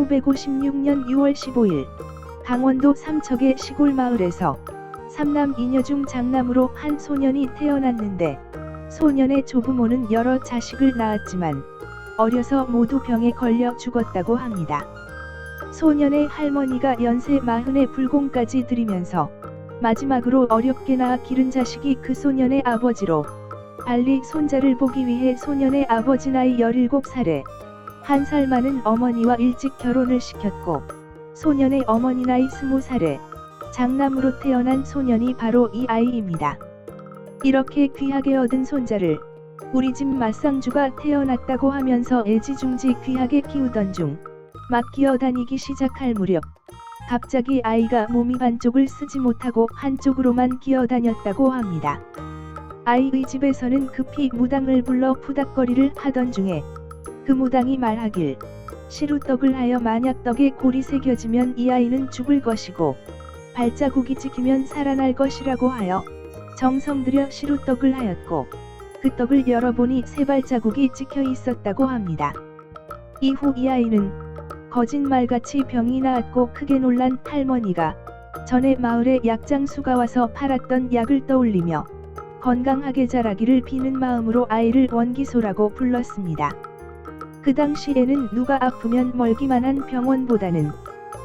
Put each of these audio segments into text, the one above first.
1956년 6월 15일 강원도 삼척의 시골 마을에서 3남 2녀 중 장남으로 한 소년이 태어났는데 소년의 조부모는 여러 자식을 낳았지만 어려서 모두 병에 걸려 죽었다고 합니다. 소년의 할머니가 연세 40에 불공까지 들이면서 마지막으로 어렵게 낳아 기른 자식이 그 소년의 아버지로 빨리 손자를 보기 위해 소년의 아버지 나이 17살에 1살 많은 어머니와 일찍 결혼을 시켰고 소년의 어머니 나이 20살에 장남으로 태어난 소년이 바로 이 아이입니다. 이렇게 귀하게 얻은 손자를 우리 집 맞상주가 태어났다고 하면서 애지중지 귀하게 키우던 중 막 기어다니기 시작할 무렵 갑자기 아이가 몸이 반쪽을 쓰지 못하고 한쪽으로만 기어다녔다고 합니다. 아이의 집에서는 급히 무당을 불러 푸닥거리를 하던 중에 그 무당이 말하길 시루떡을 하여 만약 떡에 골이 새겨지면 이 아이는 죽을 것이고 발자국이 찍히면 살아날 것이라고 하여 정성 들여 시루떡을 하였고 그 떡을 열어보니 세 발자국이 찍혀 있었다고 합니다. 이후 이 아이는 거짓말같이 병이 나았고 크게 놀란 할머니가 전에 마을에 약장수가 와서 팔았던 약을 떠올리며 건강하게 자라기를 비는 마음으로 아이를 원기소라고 불렀습니다. 그 당시에는 누가 아프면 멀기만 한 병원보다는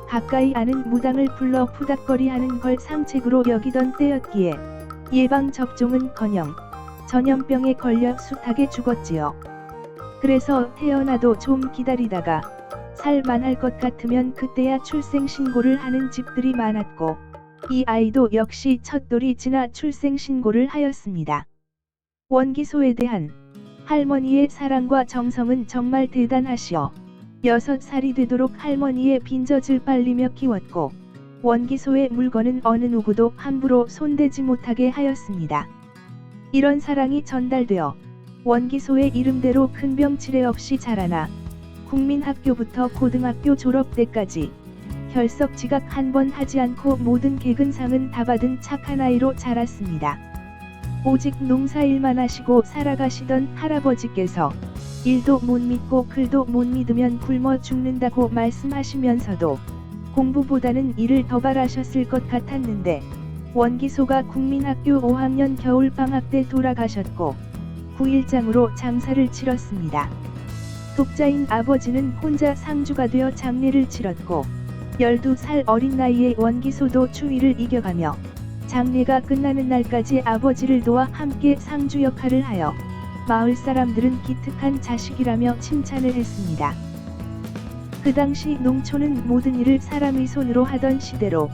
가까이 아는 무당을 불러 푸닥거리 하는 걸 상책으로 여기던 때였기에 예방접종은커녕 전염병에 걸려 숱하게 죽었지요. 그래서 태어나도 좀 기다리다가 살만할 것 같으면 그때야 출생신고를 하는 집들이 많았고 이 아이도 역시 첫 돌이 지나 출생신고를 하였습니다. 원기소에 대한 할머니의 사랑과 정성은 정말 대단하시어 6살이 되도록 할머니의 빈젖을 빨리며 키웠고 원기소의 물건은 어느 누구도 함부로 손대지 못하게 하였습니다. 이런 사랑이 전달되어 원기소의 이름대로 큰 병 치레 없이 자라나 국민학교부터 고등학교 졸업 때까지 결석 지각 한 번 하지 않고 모든 개근상은 다 받은 착한 아이로 자랐습니다. 오직 농사일만 하시고 살아가시던 할아버지께서 일도 못 믿고 글도 못 믿으면 굶어 죽는다고 말씀하시면서도 공부보다는 일을 더 바라셨을 것 같았는데 원기소가 국민학교 5학년 겨울방학 때 돌아가셨고 9일장으로 장사를 치렀습니다. 독자인 아버지는 혼자 상주가 되어 장례를 치렀고 12살 어린 나이에 원기소도 추위를 이겨가며 장례가 끝나는 날까지 아버지를 도와 함께 상주 역할을 하여 마을 사람들은 기특한 자식이라며 칭찬을 했습니다. 그 당시 농촌은 모든 일을 사람의 손으로 하던 시대로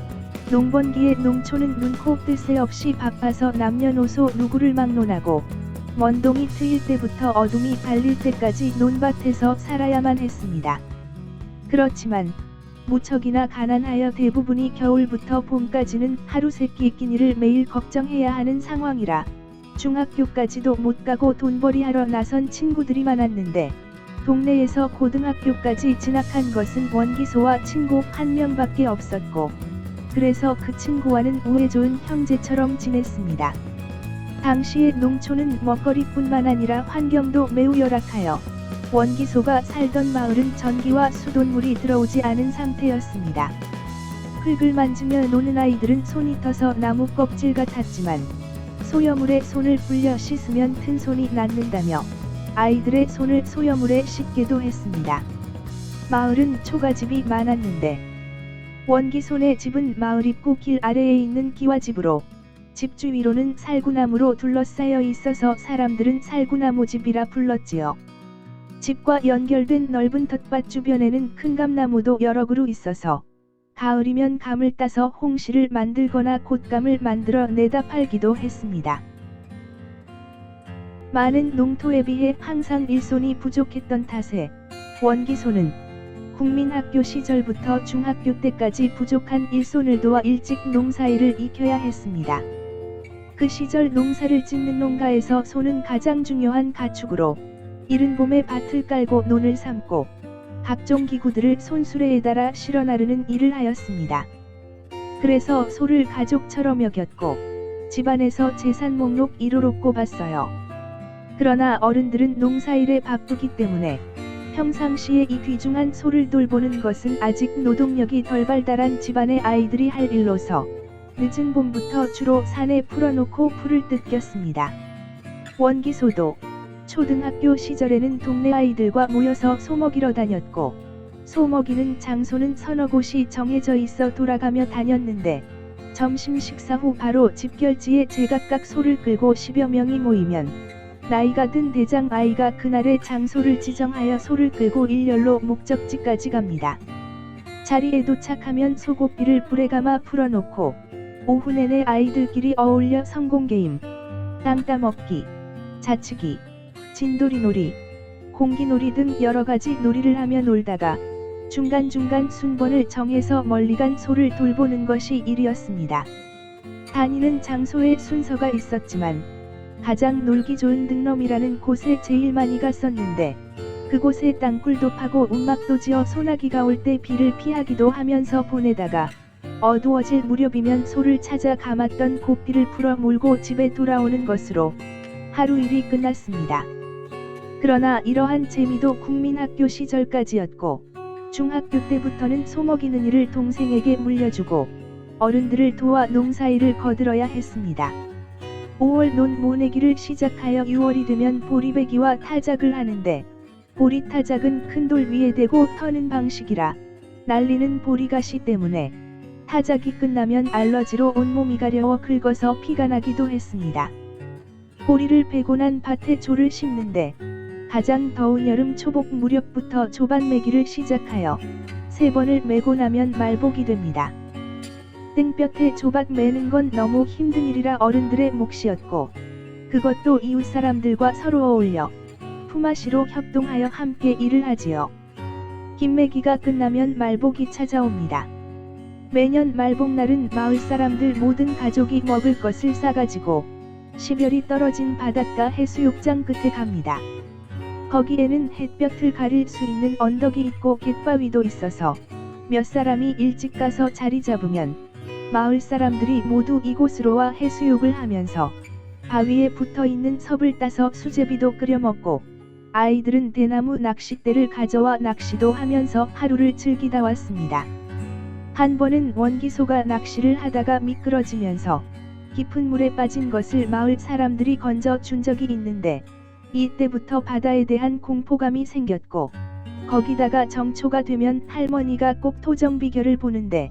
농번기에 농촌은 눈코 뜰 새 없이 바빠서 남녀노소 누구를 막론하고 먼동이 트일 때부터 어둠이 갈릴 때까지 논밭에서 살아야만 했습니다. 그렇지만 무척이나 가난하여 대부분이 겨울부터 봄까지는 하루 세끼 끼니를 매일 걱정해야 하는 상황이라 중학교까지도 못 가고 돈벌이하러 나선 친구들이 많았는데 동네에서 고등학교까지 진학한 것은 원기소와 친구 한 명밖에 없었고 그래서 그 친구와는 우애 좋은 형제처럼 지냈습니다. 당시의 농촌은 먹거리뿐만 아니라 환경도 매우 열악하여 원기소가 살던 마을은 전기와 수돗물이 들어오지 않은 상태였습니다. 흙을 만지며 노는 아이들은 손이 터서 나무 껍질 같았지만 소여물에 손을 불려 씻으면 튼 손이 낫는다며 아이들의 손을 소여물에 씻게도 했습니다. 마을은 초가집이 많았는데 원기소네 집은 마을 입구 길 아래에 있는 기와집으로 집 주위로는 살구나무로 둘러싸여 있어서 사람들은 살구나무집이라 불렀지요. 집과 연결된 넓은 텃밭 주변에는 큰 감나무도 여러 그루 있어서 가을이면 감을 따서 홍시를 만들거나 곶감을 만들어 내다 팔기도 했습니다. 많은 농토에 비해 항상 일손이 부족했던 탓에 원기소는 국민학교 시절부터 중학교 때까지 부족한 일손을 도와 일찍 농사일을 익혀야 했습니다. 그 시절 농사를 짓는 농가에서 소는 가장 중요한 가축으로 이른 봄에 밭을 깔고 논을 삼고 각종 기구들을 손수레에 달아 실어 나르는 일을 하였습니다. 그래서 소를 가족처럼 여겼고 집안에서 재산 목록 1호로 꼽았어요. 그러나 어른들은 농사일에 바쁘기 때문에 평상시에 이 귀중한 소를 돌보는 것은 아직 노동력이 덜 발달한 집안의 아이들이 할 일로서 늦은 봄부터 주로 산에 풀어놓고 풀을 뜯겼습니다. 원기소도 초등학교 시절에는 동네 아이들과 모여서 소 먹이러 다녔고, 소 먹이는 장소는 서너 곳이 정해져 있어 돌아가며 다녔는데, 점심 식사 후 바로 집결지에 제각각 소를 끌고 10여 명이 모이면 나이가 든 대장 아이가 그날의 장소를 지정하여 소를 끌고 일렬로 목적지까지 갑니다. 자리에 도착하면 소고기를 불에 감아 풀어놓고 오후 내내 아이들끼리 어울려 성공게임, 땅 따먹기, 자치기, 진돌이놀이, 공기놀이 등 여러가지 놀이를 하며 놀다가 중간중간 순번을 정해서 멀리 간 소를 돌보는 것이 일이었습니다. 다니는 장소에 순서가 있었지만 가장 놀기 좋은 등럼이라는 곳에 제일 많이 갔었는데, 그곳에 땅굴도 파고 움막도 지어 소나기가 올 때 비를 피하기도 하면서 보내다가 어두워질 무렵이면 소를 찾아 감았던 고삐를 풀어 몰고 집에 돌아오는 것으로 하루 일이 끝났습니다. 그러나 이러한 재미도 국민학교 시절까지였고, 중학교 때부터는 소 먹이는 일을 동생에게 물려주고 어른들을 도와 농사일을 거들어야 했습니다. 5월 논 모내기를 시작하여 6월이 되면 보리배기와 타작을 하는데, 보리 타작은 큰 돌 위에 대고 터는 방식이라 날리는 보리가시 때문에 타작이 끝나면 알러지로 온몸이 가려워 긁어서 피가 나기도 했습니다. 보리를 베고 난 밭에 조를 심는데, 가장 더운 여름 초복 무렵부터 조반매기를 시작하여 3번을 매고 나면 말복이 됩니다. 땡볕에 조밭 매는 건 너무 힘든 일이라 어른들의 몫이었고, 그것도 이웃 사람들과 서로 어울려 품앗이로 협동하여 함께 일을 하지요. 김매기가 끝나면 말복이 찾아옵니다. 매년 말복날은 마을 사람들 모든 가족이 먹을 것을 싸가지고 시별이 떨어진 바닷가 해수욕장 끝에 갑니다. 거기에는 햇볕을 가릴 수 있는 언덕이 있고 갯바위도 있어서 몇 사람이 일찍 가서 자리 잡으면 마을 사람들이 모두 이곳으로 와 해수욕을 하면서 바위에 붙어있는 섭을 따서 수제비도 끓여 먹고, 아이들은 대나무 낚싯대를 가져와 낚시도 하면서 하루를 즐기다 왔습니다. 한 번은 원기소가 낚시를 하다가 미끄러지면서 깊은 물에 빠진 것을 마을 사람들이 건져 준 적이 있는데, 이때부터 바다에 대한 공포감이 생겼고, 거기다가 정초가 되면 할머니가 꼭 토정비결을 보는데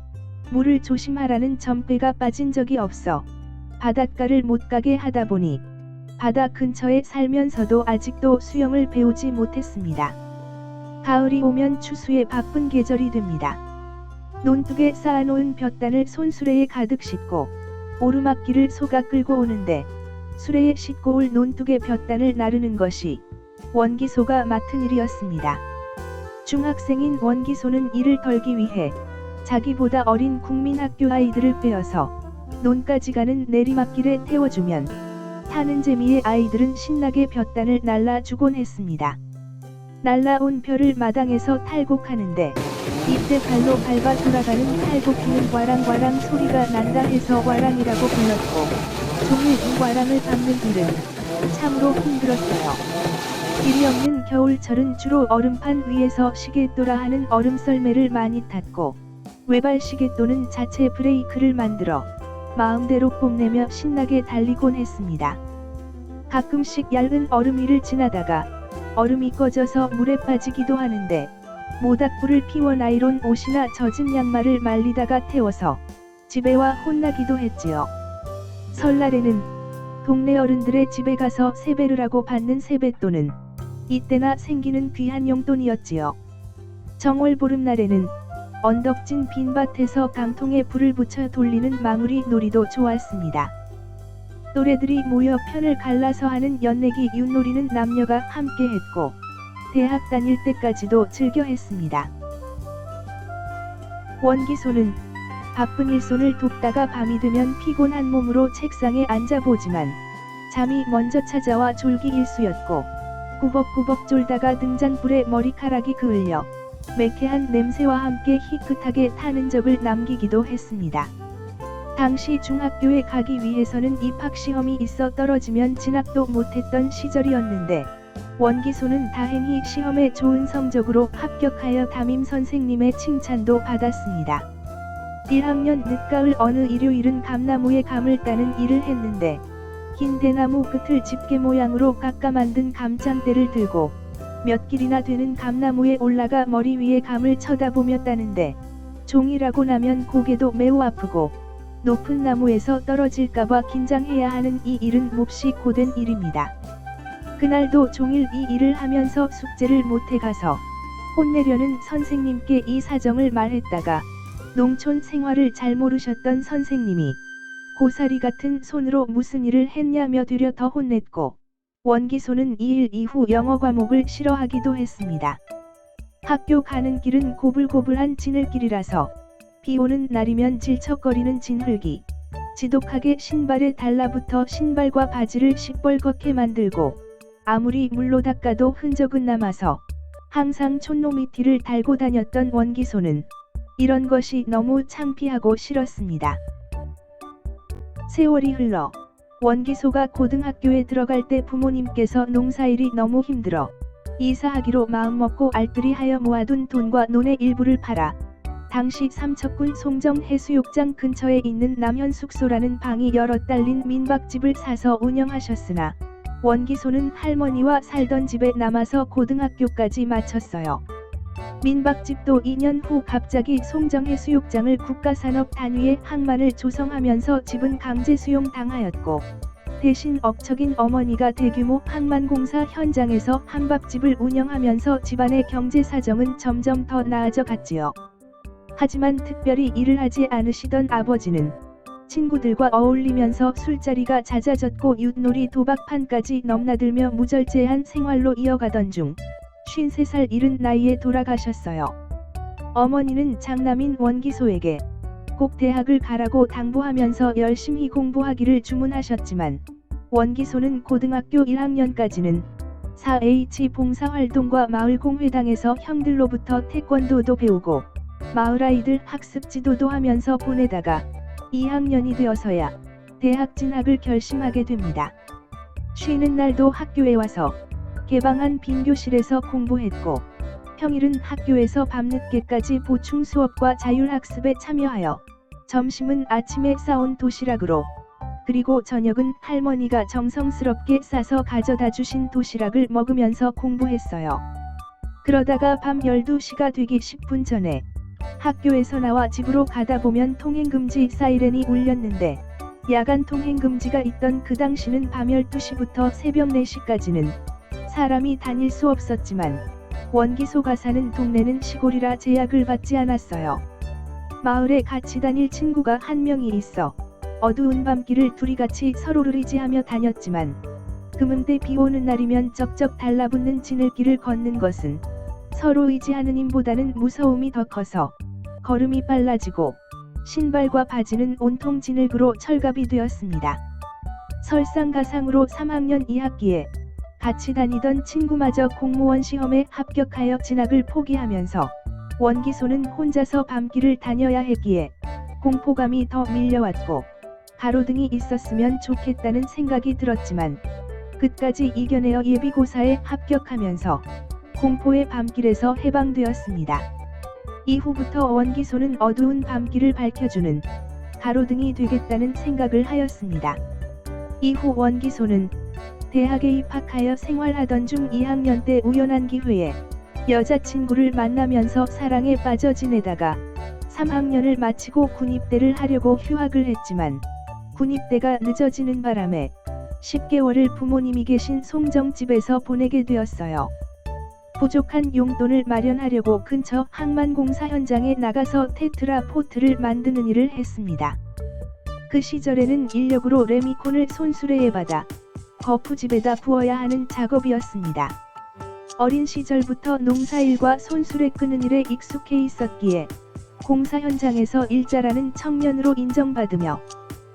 물을 조심하라는 점괘가 빠진 적이 없어 바닷가를 못 가게 하다 보니 바다 근처에 살면서도 아직도 수영을 배우지 못했습니다. 가을이 오면 추수에 바쁜 계절이 됩니다. 논둑에 쌓아놓은 볕단을 손수레에 가득 싣고 오르막길을 소가 끌고 오는데, 수레에 싣고 올 논둑의 볕단을 나르는 것이 원기소가 맡은 일이었습니다. 중학생인 원기소는 이를 덜기 위해 자기보다 어린 국민학교 아이들을 빼어서 논까지 가는 내리막길에 태워주면 타는 재미에 아이들은 신나게 볕단을 날라주곤 했습니다. 날라온 벼를 마당에서 탈곡하는데, 이때 발로 밟아 돌아가는 탈곡기는 와랑와랑 소리가 난다 해서 와랑이라고 불렀고, 종일 이 와랑을 밟는 일은 참으로 힘들었어요. 길이 없는 겨울철은 주로 얼음판 위에서 시계또라 하는 얼음썰매를 많이 탔고, 외발 시계또는 자체 브레이크를 만들어 마음대로 뽐내며 신나게 달리곤 했습니다. 가끔씩 얇은 얼음 위를 지나다가 얼음이 꺼져서 물에 빠지기도 하는데, 모닥불을 피워 나이론 옷이나 젖은 양말을 말리다가 태워서 집에 와 혼나기도 했지요. 설날에는 동네 어른들의 집에 가서 세배를 하고 받는 세뱃돈은 이때나 생기는 귀한 용돈이었지요. 정월 보름날에는 언덕진 빈밭에서 강통에 불을 붙여 돌리는 마무리 놀이도 좋았습니다. 또래들이 모여 편을 갈라서 하는 연내기 윷놀이는 남녀가 함께 했고, 대학 다닐 때까지도 즐겨 했습니다. 원기소는 바쁜 일손을 돕다가 밤이 되면 피곤한 몸으로 책상에 앉아보지만 잠이 먼저 찾아와 졸기 일쑤였고, 꾸벅꾸벅 졸다가 등잔불에 머리카락이 그을려 매캐한 냄새와 함께 희끗하게 타는 적을 남기기도 했습니다. 당시 중학교에 가기 위해서는 입학시험이 있어 떨어지면 진학도 못했던 시절이었는데, 원기소는 다행히 시험에 좋은 성적으로 합격하여 담임 선생님의 칭찬도 받았습니다. 1학년 늦가을 어느 일요일은 감나무에 감을 따는 일을 했는데 긴 대나무 끝을 집게 모양으로 깎아 만든 감장대를 들고 몇 길이나 되는 감나무에 올라가 머리 위에 감을 쳐다보며 따는데 종이라고 나면 고개도 매우 아프고 높은 나무에서 떨어질까봐 긴장해야 하는 이 일은 몹시 고된 일입니다. 그날도 종일 이 일을 하면서 숙제를 못해 가서 혼내려는 선생님께 이 사정을 말했다가 농촌 생활을 잘 모르셨던 선생님이 고사리 같은 손으로 무슨 일을 했냐며 되려 더 혼냈고 원기소는 이 일 이후 영어 과목을 싫어하기도 했습니다. 학교 가는 길은 고불고불한 진흙길이라서 비 오는 날이면 질척거리는 진흙이 지독하게 신발에 달라붙어 신발과 바지를 시뻘겋게 만들고 아무리 물로 닦아도 흔적은 남아서 항상 촌노미티를 달고 다녔던 원기소는 이런 것이 너무 창피하고 싫었습니다. 세월이 흘러 원기소가 고등학교에 들어갈 때 부모님께서 농사일이 너무 힘들어 이사하기로 마음먹고 알뜰히 하여 모아둔 돈과 논의 일부를 팔아 당시 삼척군 송정 해수욕장 근처에 있는 남현숙소라는 방이 여러 딸린 민박집을 사서 운영하셨으나 원기소는 할머니와 살던 집에 남아서 고등학교까지 마쳤어요. 민박집도 2년 후 갑자기 송정해수욕장을 국가산업 단위의 항만을 조성하면서 집은 강제 수용 당하였고 대신 억척인 어머니가 대규모 항만공사 현장에서 한밥집을 운영하면서 집안의 경제 사정은 점점 더 나아져 갔지요. 하지만 특별히 일을 하지 않으시던 아버지는 친구들과 어울리면서 술자리가 잦아졌고 윷놀이 도박판까지 넘나들며 무절제한 생활로 이어가던 중 53살 이른 나이에 돌아가셨어요. 어머니는 장남인 원기소에게 꼭 대학을 가라고 당부하면서 열심히 공부하기를 주문하셨지만 원기소는 고등학교 1학년까지는 4H 봉사활동과 마을공회당에서 형들로부터 태권도도 배우고 마을아이들 학습 지도도 하면서 보내다가 2학년이 되어서야 대학 진학을 결심하게 됩니다. 쉬는 날도 학교에 와서 개방한 빈 교실에서 공부했고 평일은 학교에서 밤늦게까지 보충 수업과 자율학습에 참여하여 점심은 아침에 싸온 도시락으로 그리고 저녁은 할머니가 정성스럽게 싸서 가져다 주신 도시락을 먹으면서 공부했어요. 그러다가 밤 12시가 되기 10분 전에 학교에서 나와 집으로 가다 보면 통행금지 사이렌이 울렸는데 야간 통행금지가 있던 그 당시는 밤 12시부터 새벽 4시까지는 사람이 다닐 수 없었지만 원기소가 사는 동네는 시골이라 제약을 받지 않았어요. 마을에 같이 다닐 친구가 한 명이 있어 어두운 밤길을 둘이 같이 서로를 의지하며 다녔지만 그문대 비 오는 날이면 쩍쩍 달라붙는 진흙길을 걷는 것은 서로 의지하는 힘보다는 무서움이 더 커서 걸음이 빨라지고 신발과 바지는 온통 진흙으로 철갑이 되었습니다. 설상가상으로 3학년 2학기에 같이 다니던 친구마저 공무원 시험에 합격하여 진학을 포기하면서 원기소는 혼자서 밤길을 다녀야 했기에 공포감이 더 밀려왔고 가로등이 있었으면 좋겠다는 생각이 들었지만 끝까지 이겨내어 예비고사에 합격하면서 공포의 밤길에서 해방되었습니다. 이후부터 원기소는 어두운 밤길을 밝혀주는 가로등이 되겠다는 생각을 하였습니다. 이후 원기소는 대학에 입학하여 생활하던 중 2학년 때 우연한 기회에 여자친구를 만나면서 사랑에 빠져 지내다가 3학년을 마치고 군입대를 하려고 휴학을 했지만 군입대가 늦어지는 바람에 10개월을 부모님이 계신 송정집에서 보내게 되었어요. 부족한 용돈을 마련하려고 근처 항만공사 현장에 나가서 테트라포트를 만드는 일을 했습니다. 그 시절에는 인력으로 레미콘을 손수레에 받아 거푸집에다 부어야 하는 작업이었습니다. 어린 시절부터 농사일과 손수레 끄는 일에 익숙해 있었기에 공사 현장에서 일자라는 청년으로 인정받으며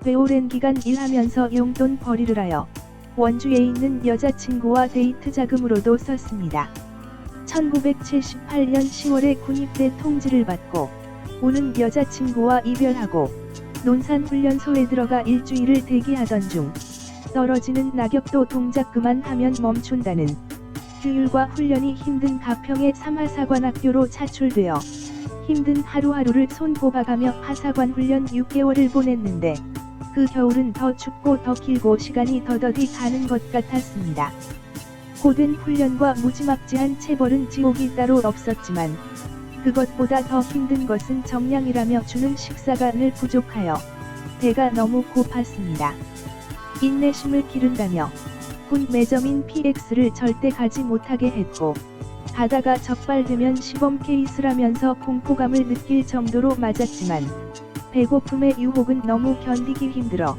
꽤 오랜 기간 일하면서 용돈 벌이를 하여 원주에 있는 여자친구와 데이트 자금으로도 썼습니다. 1978년 10월에 군입대 통지를 받고 우는 여자친구와 이별하고 논산훈련소에 들어가 일주일을 대기하던 중 떨어지는 낙엽도 동작 그만하면 멈춘다는 규율과 훈련이 힘든 가평의 삼하사관학교로 차출되어 힘든 하루하루를 손꼽아가며 하사관 훈련 6개월을 보냈는데 그 겨울은 더 춥고 더 길고 시간이 더더디 가는 것 같았습니다. 고된 훈련과 무지막지한 체벌은 지옥이 따로 없었지만 그것보다 더 힘든 것은 정량이라며 주는 식사가 늘 부족하여 배가 너무 고팠습니다. 인내심을 기른다며 군 매점인 PX를 절대 가지 못하게 했고 가다가 적발되면 시범 케이스라면서 공포감을 느낄 정도로 맞았지만 배고픔의 유혹은 너무 견디기 힘들어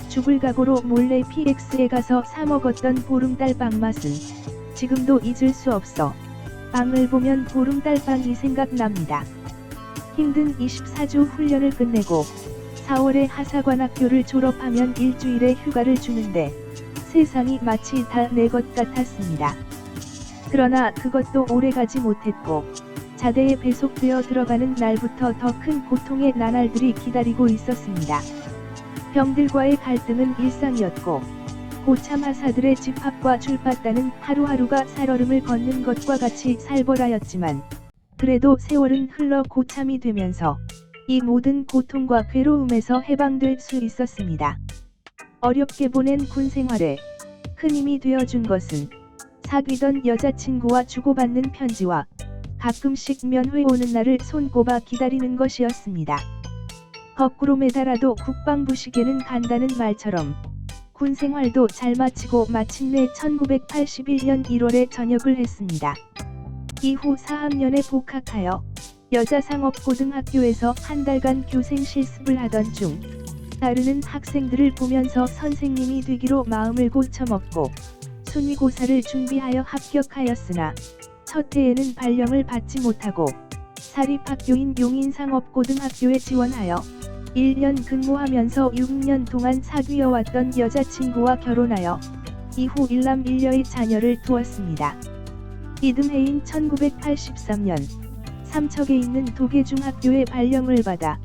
죽을 각오로 몰래 PX에 가서 사 먹었던 보름달 빵 맛은 지금도 잊을 수 없어 빵을 보면 보름달 빵이 생각납니다. 힘든 24주 훈련을 끝내고 4월에 하사관학교를 졸업하면 일주일의 휴가를 주는데 세상이 마치 다 내 것 같았습니다. 그러나 그것도 오래가지 못했고 자대에 배속되어 들어가는 날부터 더 큰 고통의 나날들이 기다리고 있었습니다. 병들과의 갈등은 일상이었고 고참 하사들의 집합과 출받다는 하루하루가 살얼음을 걷는 것과 같이 살벌하였지만 그래도 세월은 흘러 고참이 되면서 이 모든 고통과 괴로움에서 해방될 수 있었습니다. 어렵게 보낸 군 생활에 큰 힘이 되어준 것은 사귀던 여자친구와 주고받는 편지와 가끔씩 면회 오는 날을 손꼽아 기다리는 것이었습니다. 거꾸로 매달아도 국방부 시계는 간다는 말처럼 군 생활도 잘 마치고 마침내 1981년 1월에 전역을 했습니다. 이후 4학년에 복학하여 여자상업고등학교에서 한 달간 교생 실습을 하던 중 따르는 학생들을 보면서 선생님이 되기로 마음을 고쳐먹고 순위고사를 준비하여 합격하였으나 첫 해에는 발령을 받지 못하고 사립학교인 용인상업고등학교에 지원하여 1년 근무하면서 6년 동안 사귀어왔던 여자친구와 결혼하여 이후 일남일녀의 자녀를 두었습니다. 이듬해인 1983년 삼척에 있는 도계중학교에 발령을 받아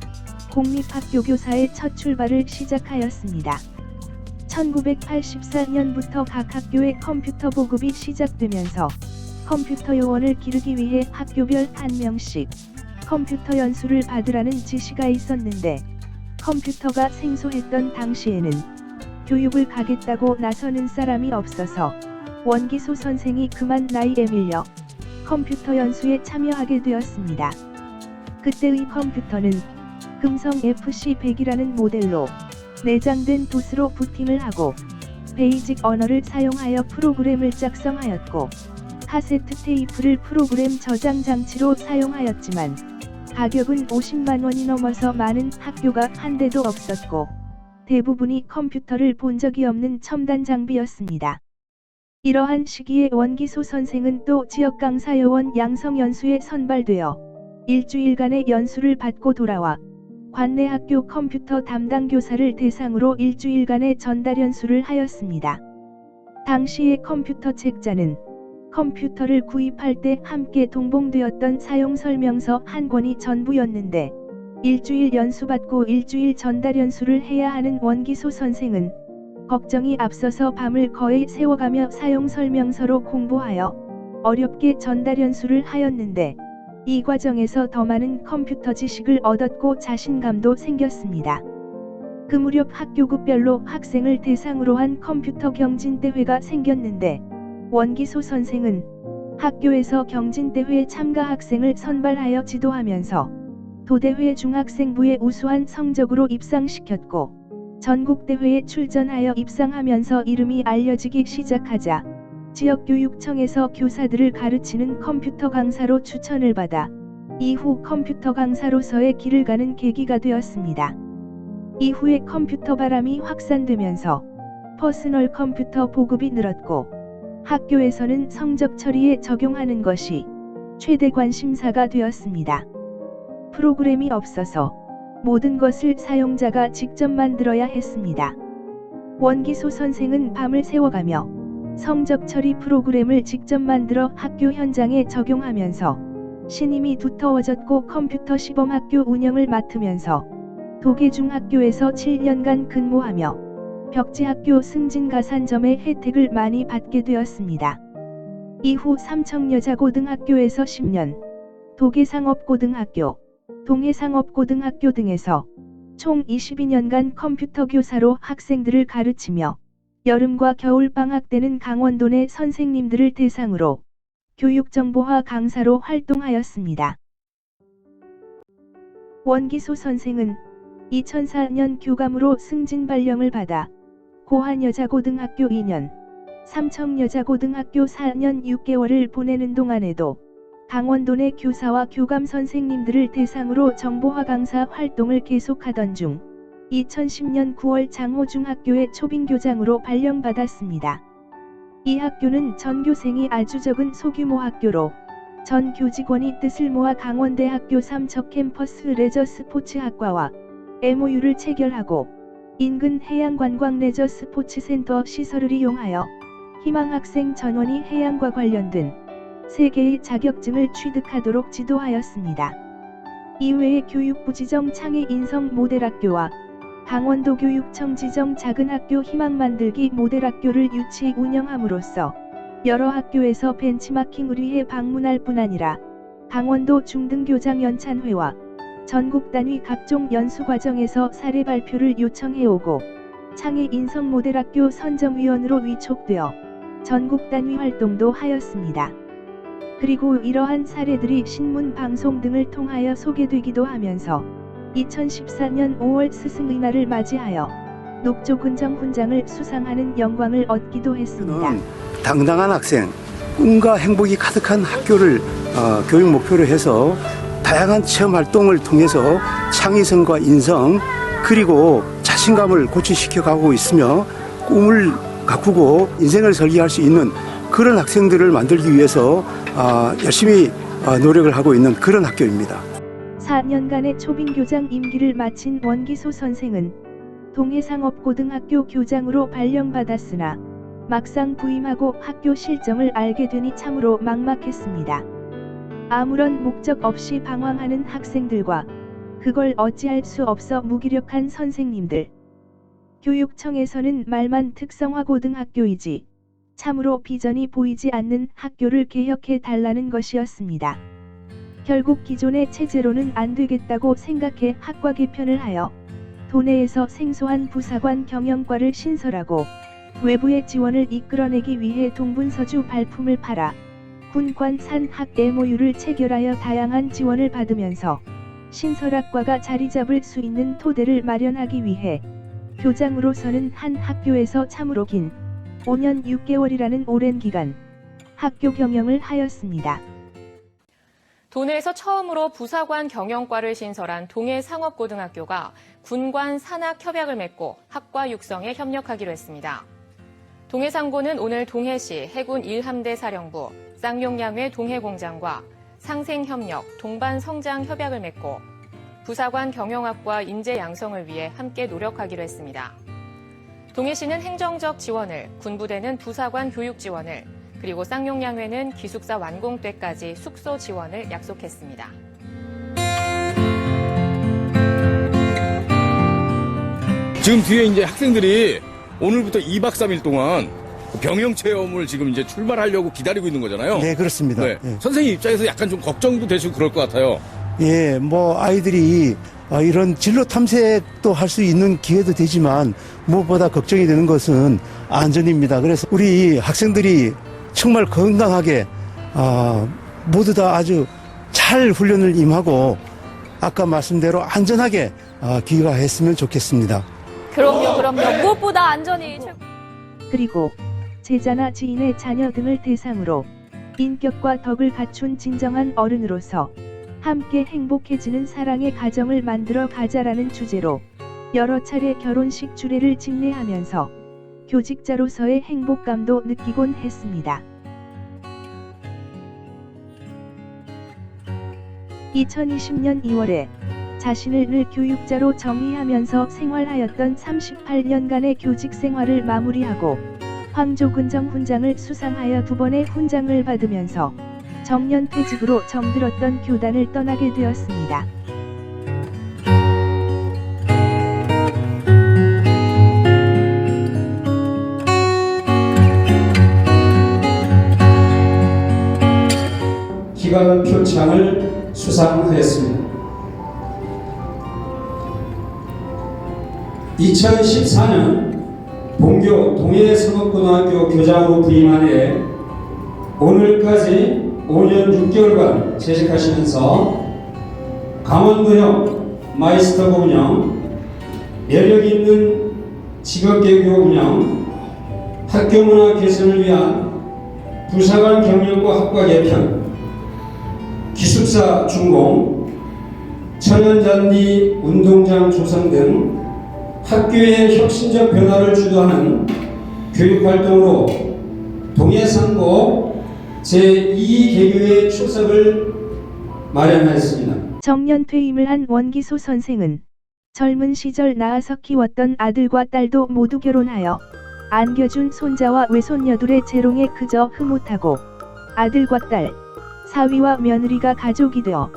공립학교 교사의 첫 출발을 시작하였습니다. 1984년부터 각 학교에 컴퓨터 보급이 시작되면서 컴퓨터 요원을 기르기 위해 학교별 한 명씩 컴퓨터 연수를 받으라는 지시가 있었는데 컴퓨터가 생소했던 당시에는 교육을 가겠다고 나서는 사람이 없어서 원기소 선생이 그만 나이에 밀려 컴퓨터 연수에 참여하게 되었습니다. 그때의 컴퓨터는 금성 FC100이라는 모델로 내장된 도스로 부팅을 하고 베이직 언어를 사용하여 프로그램을 작성하였고 카세트 테이프를 프로그램 저장 장치로 사용하였지만 가격은 50만 원이 넘어서 많은 학교가 한 대도 없었고 대부분이 컴퓨터를 본 적이 없는 첨단 장비였습니다. 이러한 시기에 원기소 선생은 또 지역 강사 요원 양성 연수에 선발되어 일주일간의 연수를 받고 돌아와 관내 학교 컴퓨터 담당 교사를 대상으로 일주일간의 전달 연수를 하였습니다. 당시의 컴퓨터 책자는 컴퓨터를 구입할 때 함께 동봉되었던 사용 설명서 한 권이 전부였는데 일주일 연수받고 일주일 전달 연수를 해야 하는 원기소 선생은 걱정이 앞서서 밤을 거의 새워가며 사용 설명서로 공부하여 어렵게 전달 연수를 하였는데 이 과정에서 더 많은 컴퓨터 지식을 얻었고 자신감도 생겼습니다. 그 무렵 학교급별로 학생을 대상으로 한 컴퓨터 경진대회가 생겼는데 원기소 선생은 학교에서 경진대회 참가 학생을 선발하여 지도하면서 도대회 중학생부에 우수한 성적으로 입상시켰고 전국대회에 출전하여 입상하면서 이름이 알려지기 시작하자 지역교육청에서 교사들을 가르치는 컴퓨터 강사로 추천을 받아 이후 컴퓨터 강사로서의 길을 가는 계기가 되었습니다. 이후에 컴퓨터 바람이 확산되면서 퍼스널 컴퓨터 보급이 늘었고 학교에서는 성적 처리에 적용하는 것이 최대 관심사가 되었습니다. 프로그램이 없어서 모든 것을 사용자가 직접 만들어야 했습니다. 원기소 선생은 밤을 새워가며 성적 처리 프로그램을 직접 만들어 학교 현장에 적용하면서 신임이 두터워졌고 컴퓨터 시범학교 운영을 맡으면서 도계중학교에서 7년간 근무하며 벽지학교 승진가산점의 혜택을 많이 받게 되었습니다. 이후 삼척여자고등학교에서 10년, 도계상업고등학교, 동해상업고등학교 등에서 총 22년간 컴퓨터 교사로 학생들을 가르치며 여름과 겨울 방학 때는 강원도 내 선생님들을 대상으로 교육정보화 강사로 활동하였습니다. 원기소 선생은 2004년 교감으로 승진 발령을 받아 고한여자고등학교 2년, 삼척여자고등학교 4년 6개월을 보내는 동안에도 강원도 내 교사와 교감 선생님들을 대상으로 정보화 강사 활동을 계속하던 중 2010년 9월 장호중학교의 초빙교장으로 발령받았습니다. 이 학교는 전교생이 아주 적은 소규모 학교로 전 교직원이 뜻을 모아 강원대학교 삼척 캠퍼스 레저 스포츠학과와 MOU를 체결하고 인근 해양관광 레저 스포츠센터 시설을 이용하여 희망학생 전원이 해양과 관련된 3개의 자격증을 취득하도록 지도하였습니다. 이외에 교육부 지정 창의 인성 모델학교와 강원도 교육청 지정 작은 학교 희망 만들기 모델학교를 유치 운영함으로써 여러 학교에서 벤치마킹을 위해 방문할 뿐 아니라 강원도 중등교장 연찬회와 전국 단위 각종 연수 과정에서 사례 발표를 요청해오고 창의 인성 모델학교 선정위원으로 위촉되어 전국 단위 활동도 하였습니다. 그리고 이러한 사례들이 신문 방송 등을 통하여 소개되기도 하면서 2014년 5월 스승의 날을 맞이하여 녹조근정 훈장을 수상하는 영광을 얻기도 했습니다. 당당한 학생, 꿈과 행복이 가득한 학교를 교육 목표로 해서 다양한 체험 활동을 통해서 창의성과 인성 그리고 자신감을 고취시켜 가고 있으며 꿈을 가꾸고 인생을 설계할 수 있는 그런 학생들을 만들기 위해서 열심히 노력을 하고 있는 그런 학교입니다. 4년간의 초빙교장 임기를 마친 원기소 선생은 동해상업고등학교 교장으로 발령받았으나 막상 부임하고 학교 실정을 알게 되니 참으로 막막했습니다. 아무런 목적 없이 방황하는 학생들과 그걸 어찌할 수 없어 무기력한 선생님들. 교육청에서는 말만 특성화고등학교이지 참으로 비전이 보이지 않는 학교를 개혁해 달라는 것이었습니다. 결국 기존의 체제로는 안 되겠다고 생각해 학과 개편을 하여 도내에서 생소한 부사관 경영과를 신설하고 외부의 지원을 이끌어내기 위해 동분서주 발품을 팔아 군관 산학 MOU를 체결하여 다양한 지원을 받으면서 신설학과가 자리 잡을 수 있는 토대를 마련하기 위해 교장으로서는 한 학교에서 참으로 긴 5년 6개월이라는 오랜 기간 학교 경영을 하였습니다. 도내에서 처음으로 부사관 경영과를 신설한 동해상업고등학교가 군관 산학 협약을 맺고 학과 육성에 협력하기로 했습니다. 동해상고는 오늘 동해시 해군 1함대 사령부, 쌍용양회 동해공장과 상생협력, 동반성장 협약을 맺고 부사관 경영학과 인재 양성을 위해 함께 노력하기로 했습니다. 동해시는 행정적 지원을, 군부대는 부사관 교육 지원을, 그리고 쌍용양회는 기숙사 완공 때까지 숙소 지원을 약속했습니다. 지금 뒤에 이제 학생들이 오늘부터 2박 3일 동안 병영 체험을 지금 이제 출발하려고 기다리고 있는 거잖아요. 네, 그렇습니다. 네. 예. 선생님 입장에서 약간 좀 걱정도 되시고 그럴 것 같아요. 예, 뭐 아이들이 이런 진로 탐색도 할 수 있는 기회도 되지만 무엇보다 걱정이 되는 것은 안전입니다. 그래서 우리 학생들이 정말 건강하게 모두 다 아주 잘 훈련을 임하고 아까 말씀대로 안전하게 귀가했으면 좋겠습니다. 그럼요. 무엇보다 안전이 최고. 그리고 제자나 지인의 자녀 등을 대상으로 인격과 덕을 갖춘 진정한 어른으로서 함께 행복해지는 사랑의 가정을 만들어 가자라는 주제로 여러 차례 결혼식 주례를 집례하면서 교직자로서의 행복감도 느끼곤 했습니다. 2020년 2월에 자신을 늘 교육자로 정의하면서 생활하였던 38년간의 교직 생활을 마무리하고 황조근정 훈장을 수상하여 2번의 훈장을 받으면서 정년퇴직으로 정들었던 교단을 떠나게 되었습니다. 기관 표창을 수상하였습니다. 2014년 본교 동해성업고등학교 교장으로 부임한 이래 오늘까지 5년 6개월간 재직하시면서 강원도형 마이스터고 운영, 매력 있는 직업계교 운영, 학교 문화 개선을 위한 부사관 경영과 학과 개편, 기숙사 준공, 천연잔디 운동장 조성 등 학교의 혁신적 변화를 주도하는 교육활동으로 동해상고 제2개교의 출석을 마련하였습니다. 정년 퇴임을 한 원기소 선생은 젊은 시절 낳아서 키웠던 아들과 딸도 모두 결혼하여 안겨준 손자와 외손녀들의 재롱에 그저 흐뭇하고 아들과 딸, 사위와 며느리가 가족이 되어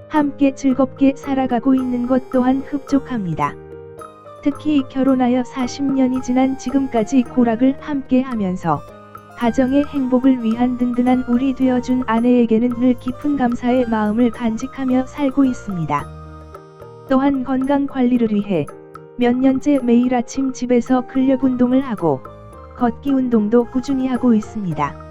함께 즐겁게 살아가고 있는 것 또한 흡족합니다. 특히 결혼하여 40년이 지난 지금까지 고락을 함께 하면서 가정의 행복을 위한 든든한 울이 되어준 아내에게는 늘 깊은 감사의 마음을 간직하며 살고 있습니다. 또한 건강 관리를 위해 몇 년째 매일 아침 집에서 근력 운동을 하고 걷기 운동도 꾸준히 하고 있습니다.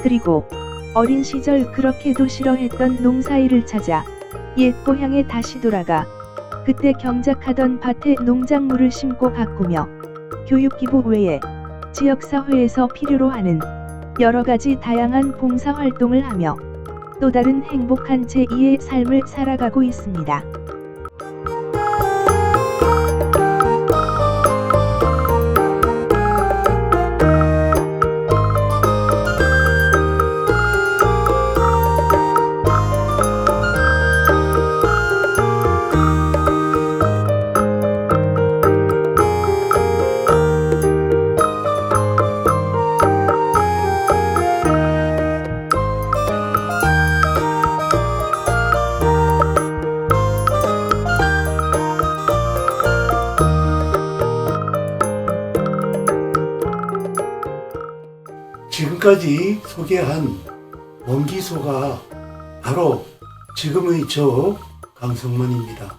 그리고 어린 시절 그렇게도 싫어했던 농사일을 찾아 옛 고향에 다시 돌아가 그때 경작하던 밭에 농작물을 심고 가꾸며 교육기부 외에 지역사회에서 필요로 하는 여러가지 다양한 봉사활동을 하며 또 다른 행복한 제2의 삶을 살아가고 있습니다. 지금까지 소개한 원기소가 바로 지금의 저 강성만입니다.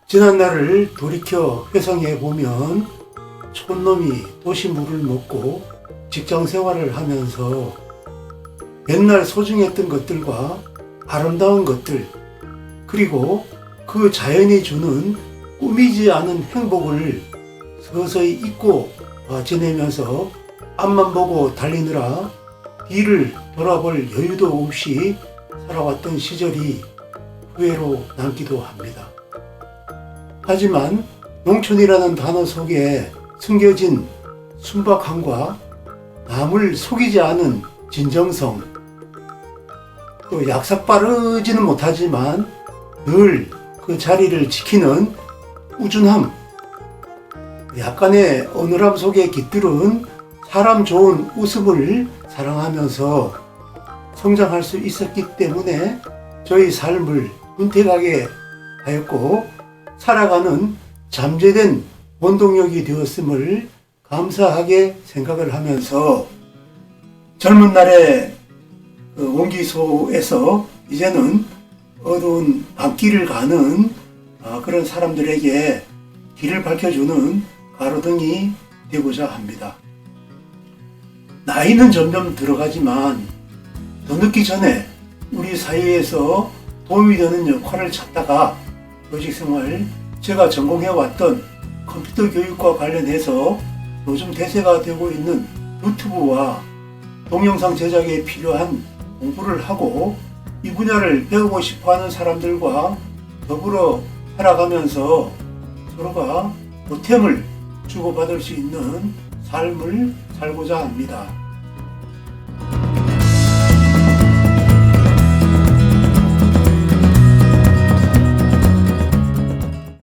지난날을 돌이켜 회상해 보면 촌놈이 도시 물을 먹고 직장 생활을 하면서 옛날 소중했던 것들과 아름다운 것들, 그리고 그 자연이 주는 꾸미지 않은 행복을 서서히 잊고 지내면서 앞만 보고 달리느라 뒤를 돌아볼 여유도 없이 살아왔던 시절이 후회로 남기도 합니다. 하지만 농촌이라는 단어 속에 숨겨진 순박함과 남을 속이지 않은 진정성, 또 약삭 빠르지는 못하지만 늘 그 자리를 지키는 꾸준함, 약간의 어눌함 속에 깃들은 사람 좋은 웃음을 사랑하면서 성장할 수 있었기 때문에 저희 삶을 윤택하게 하였고 살아가는 잠재된 원동력이 되었음을 감사하게 생각을 하면서 젊은 날의 원기소에서 이제는 어두운 밤길을 가는 그런 사람들에게 길을 밝혀주는 가로등이 되고자 합니다. 나이는 점점 들어가지만 더 늦기 전에 우리 사회에서 도움이 되는 역할을 찾다가 조직생활, 제가 전공해왔던 컴퓨터 교육과 관련해서 요즘 대세가 되고 있는 유튜브와 동영상 제작에 필요한 공부를 하고 이 분야를 배우고 싶어하는 사람들과 더불어 살아가면서 서로가 보탬을 주고받을 수 있는 삶을 살고자 합니다.